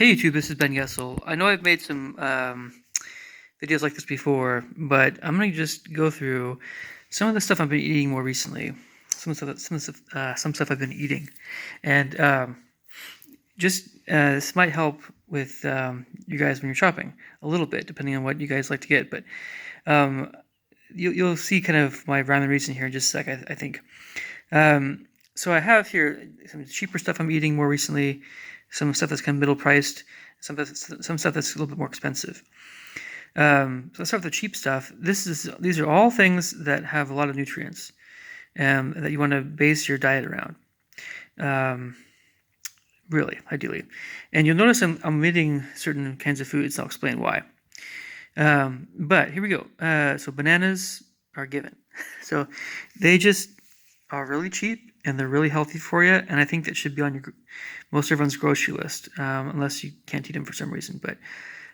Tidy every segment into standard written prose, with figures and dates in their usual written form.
Hey YouTube, this is Ben Yessel. I know I've made some videos like this before, but I'm gonna just go through some of the stuff I've been eating more recently. Some stuff I've been eating, and just this might help with you guys when you're shopping a little bit, depending on what you guys like to get. But um, you'll see kind of my rhyme and reason here in just a sec. I think. So I have here some cheaper stuff I'm eating more recently, some stuff that's kind of middle priced, some stuff that's a little bit more expensive. So let's start with the cheap stuff. These are all things that have a lot of nutrients that you want to base your diet around. Really, ideally. And you'll notice I'm omitting certain kinds of foods. I'll explain why. But here we go. So bananas are given. So they just are really cheap and they're really healthy for you. And I think that should be on most everyone's grocery list, unless you can't eat them for some reason. But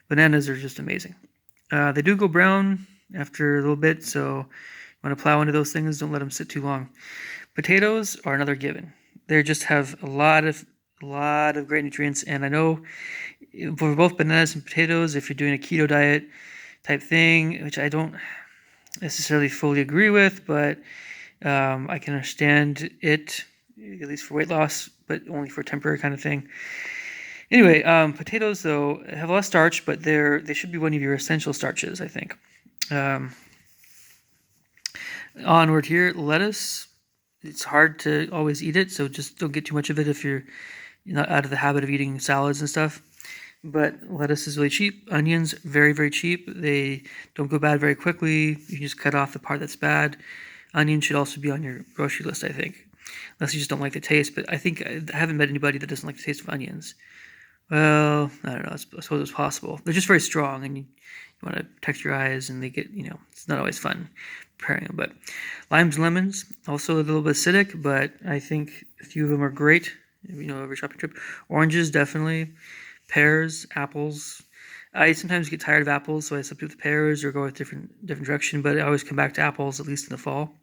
bananas are just amazing. They do go brown after a little bit, so you want to plow into those things. Don't let them sit too long. Potatoes are another given. They just have a lot of great nutrients, and I know for both bananas and potatoes, if you're doing a keto diet type thing, which I don't necessarily fully agree with, but I can understand it, at least for weight loss, but only for a temporary kind of thing. Anyway, potatoes though have a lot of starch, but they should be one of your essential starches, I think. Onward here, lettuce. It's hard to always eat it, so just don't get too much of it if you're not out of the habit of eating salads and stuff. But lettuce is really cheap. Onions, very, very cheap. They don't go bad very quickly. You can just cut off the part that's bad. Onions should also be on your grocery list, I think. Unless you just don't like the taste. But I think I haven't met anybody that doesn't like the taste of onions. Well, I don't know. I suppose it's possible. They're just very strong, and you want to protect your eyes, and they get, it's not always fun preparing them. But limes and lemons, also a little bit acidic, but I think a few of them are great, every shopping trip. Oranges, definitely. Pears, apples. I sometimes get tired of apples, so I substitute with pears or go with different direction, but I always come back to apples, at least in the fall.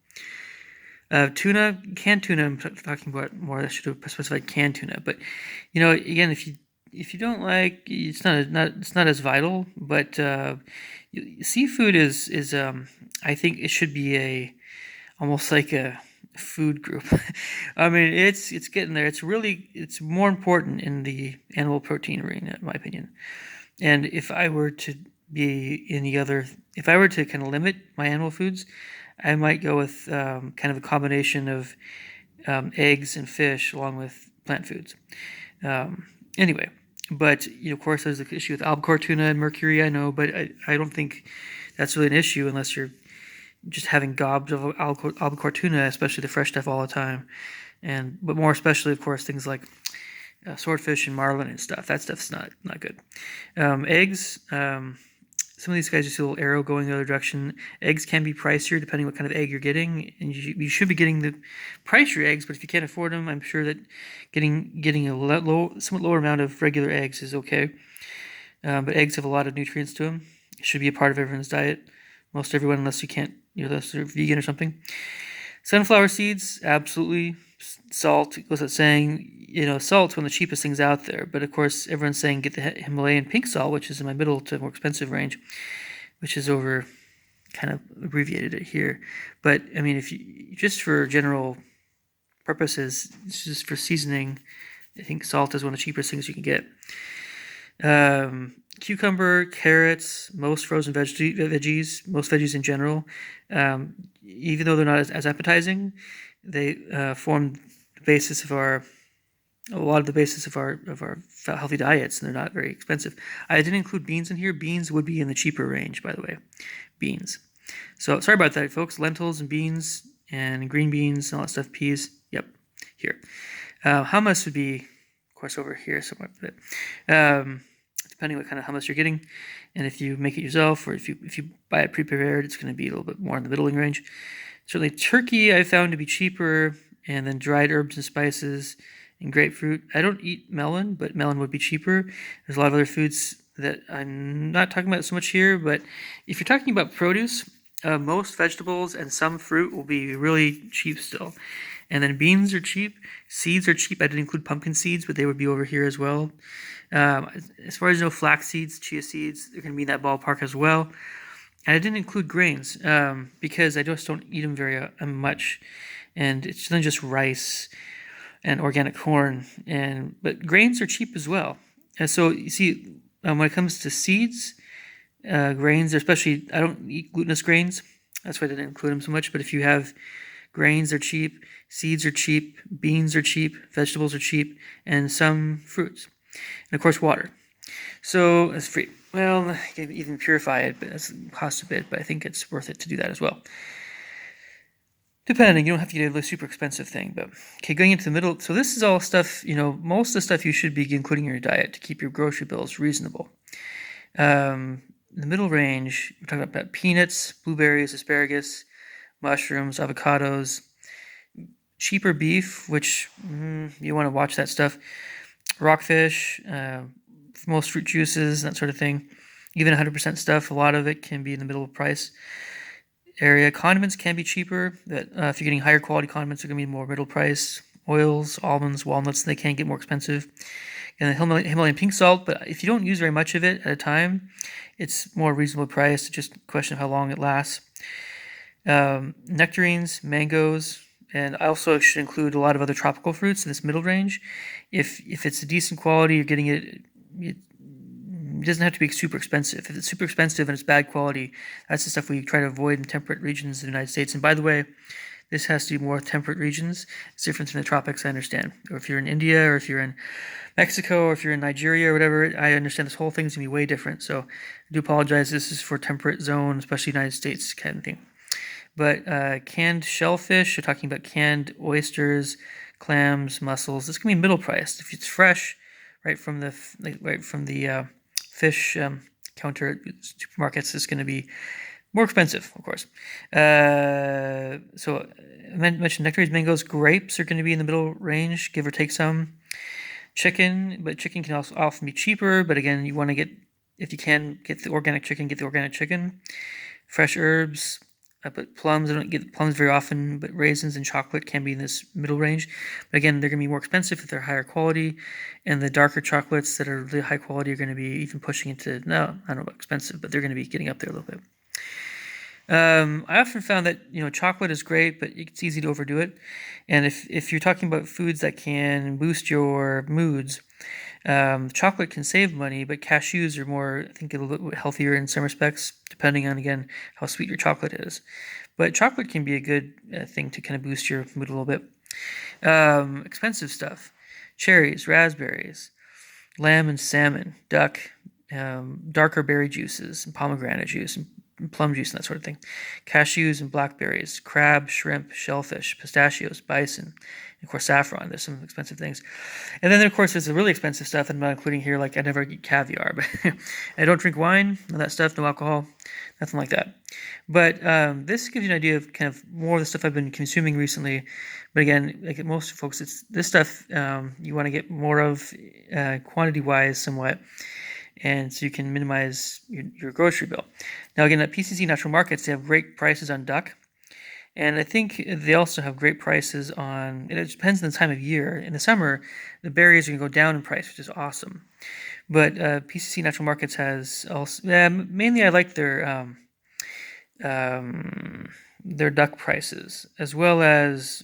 Tuna, canned tuna, I'm talking about more. I should have specified canned tuna, but again, if you don't like, it's not as vital. But seafood is I think it should be almost like a food group. I mean, it's getting there. It's more important in the animal protein arena, in my opinion. And if I were to kind of limit my animal foods, I might go with kind of a combination of eggs and fish along with plant foods. Anyway, but of course, there's the issue with albacore tuna and mercury. I know, but I don't think that's really an issue unless you're just having gobs of albacore tuna, especially the fresh stuff all the time. But more especially, of course, things like swordfish and marlin and stuff. That stuff's not good. Eggs. Some of these guys just see a little arrow going the other direction. Eggs can be pricier depending what kind of egg you're getting, and you should be getting the pricier eggs. But if you can't afford them, I'm sure that getting a somewhat lower amount of regular eggs is okay. But eggs have a lot of nutrients to them. It should be a part of everyone's diet. Most everyone, unless you can't, unless they're vegan or something. Sunflower seeds, absolutely. Salt, goes without saying. Salt's one of the cheapest things out there. But of course, everyone's saying get the Himalayan pink salt, which is in my middle to more expensive range, which is over, kind of abbreviated it here. But I mean, if you just for general purposes, just for seasoning, I think salt is one of the cheapest things you can get. Cucumber, carrots, most frozen veggies, most veggies in general, even though they're not as appetizing, they form the basis of a lot of the basis of our healthy diets, and they're not very expensive. I didn't include beans in here. Beans would be in the cheaper range, by the way. Beans. So sorry about that, folks. Lentils and beans and green beans and all that stuff. Peas. Yep, here. Hummus would be, of course, over here somewhere. But depending what kind of hummus you're getting, and if you make it yourself or if you buy it pre-prepared, it's going to be a little bit more in the middling range. Certainly, turkey I found to be cheaper, and then dried herbs and spices and grapefruit. I don't eat melon, but melon would be cheaper. There's a lot of other foods that I'm not talking about so much here, but if you're talking about produce, most vegetables and some fruit will be really cheap still. And then beans are cheap. Seeds are cheap. I didn't include pumpkin seeds, but they would be over here as well. As far as flax seeds, chia seeds, they're going to be in that ballpark as well. And I didn't include grains because I just don't eat them very much. And it's then just rice and organic corn. But grains are cheap as well. And so you see, when it comes to seeds, grains, especially, I don't eat glutinous grains. That's why I didn't include them so much. But if you have grains, are cheap, seeds are cheap, beans are cheap, vegetables are cheap, and some fruits. And of course, water. So it's free. Well, you can even purify it, but it costs a bit, but I think it's worth it to do that as well. Depending, you don't have to get a super expensive thing, but okay, going into the middle. So this is all stuff, most of the stuff you should be including in your diet to keep your grocery bills reasonable. The middle range, we're talking about peanuts, blueberries, asparagus, mushrooms, avocados, cheaper beef, which you want to watch that stuff, rockfish, most fruit juices, that sort of thing. Even 100% stuff, a lot of it can be in the middle price area. Condiments can be cheaper, but if you're getting higher quality condiments, they're going to be more middle price. Oils, almonds, walnuts, they can get more expensive. And the Himalayan pink salt, but if you don't use very much of it at a time, it's more reasonable price. It's just a question of how long it lasts. Nectarines, mangoes, and I also should include a lot of other tropical fruits in this middle range. If it's a decent quality, you're getting it doesn't have to be super expensive. If it's super expensive and it's bad quality, that's the stuff we try to avoid in temperate regions of the United States. And by the way, this has to be more temperate regions. It's different from the tropics, I understand. Or if you're in India, or if you're in Mexico, or if you're in Nigeria, or whatever, I understand this whole thing's going to be way different. So I do apologize. This is for temperate zone, especially United States kind of thing. But canned shellfish, you're talking about canned oysters, clams, mussels. This can be middle priced. If it's fresh, right from the fish counter at supermarkets, is going to be more expensive, of course. So I mentioned nectarines, mangoes, grapes are going to be in the middle range, give or take some. Chicken, but chicken can also often be cheaper. But again, you want to if you can get the organic chicken, get the organic chicken. Fresh herbs. But plums, I don't get plums very often, but raisins and chocolate can be in this middle range. But again, they're going to be more expensive if they're higher quality, and the darker chocolates that are really high quality are going to be even pushing into, no, I don't know about expensive, but they're going to be getting up there a little bit. I often found that, chocolate is great, but it's easy to overdo it. And if you're talking about foods that can boost your moods, chocolate can save money, but cashews are more, I think, a little bit healthier in some respects, depending on, again, how sweet your chocolate is. But chocolate can be a good thing to kind of boost your mood a little bit. Expensive stuff. Cherries, raspberries, lamb and salmon, duck, darker berry juices, and pomegranate juice, and plum juice, and that sort of thing. Cashews and blackberries, crab, shrimp, shellfish, pistachios, bison, and of course saffron. There's some expensive things. And then, of course, there's the really expensive stuff that I'm not including here, like I never eat caviar. But I don't drink wine, none of that stuff, no alcohol, nothing like that. But this gives you an idea of kind of more of the stuff I've been consuming recently. But again, like most folks, it's this stuff you want to get more of quantity-wise somewhat, and so you can minimize your grocery bill. Now, again, at PCC Natural Markets, they have great prices on duck, and I think they also have great prices on, it depends on the time of year. In the summer, the berries are going to go down in price, which is awesome. But PCC Natural Markets has also, mainly I like their duck prices, as well as,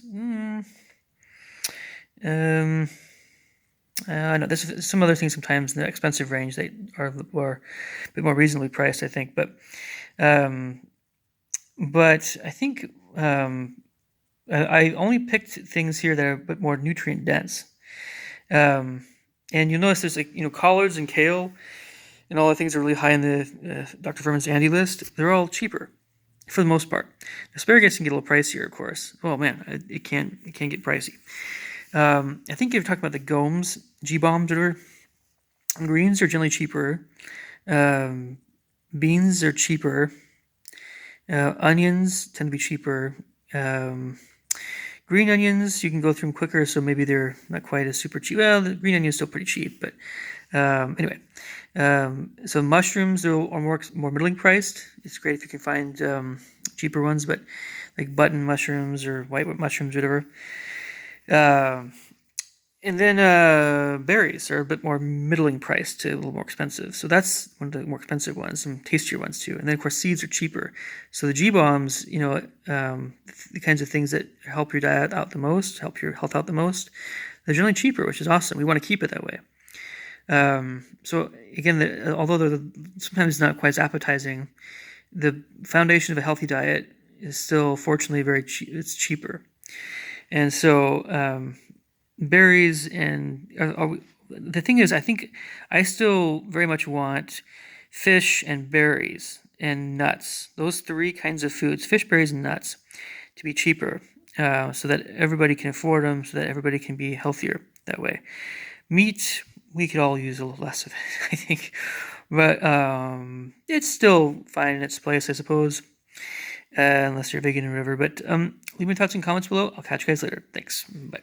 I know there's some other things sometimes in the expensive range that are a bit more reasonably priced, I think. But I think I only picked things here that are a bit more nutrient dense. And you'll notice there's collards and kale and all the things that are really high in the Dr. Furman's Andy list. They're all cheaper for the most part. Asparagus can get a little pricier, of course. Oh man, it can get pricey. I think you're talking about the gomes, G-bombs, whatever. Greens are generally cheaper. Beans are cheaper. Onions tend to be cheaper. Green onions, you can go through them quicker, so maybe they're not quite as super cheap. Well, the green onion is still pretty cheap, but anyway. So mushrooms are more middling priced. It's great if you can find cheaper ones, but like button mushrooms or white mushrooms, whatever. Uh, and then berries are a bit more middling priced to a little more expensive. So that's one of the more expensive ones, some tastier ones too. And then of course seeds are cheaper. So the G bombs, the kinds of things that help your diet out the most, help your health out the most, they're generally cheaper, which is awesome. We want to keep it that way. So again, although they're sometimes not quite as appetizing, the foundation of a healthy diet is still, fortunately, very cheap. It's cheaper, and so berries and the thing is, I think I still very much want fish and berries and nuts. Those three kinds of foods, fish, berries, and nuts, to be cheaper, so that everybody can afford them, so that everybody can be healthier that way. Meat, we could all use a little less of it, I think, but it's still fine in its place, I suppose, unless you're vegan or whatever. But leave me thoughts and comments below. I'll catch you guys later. Thanks. Bye.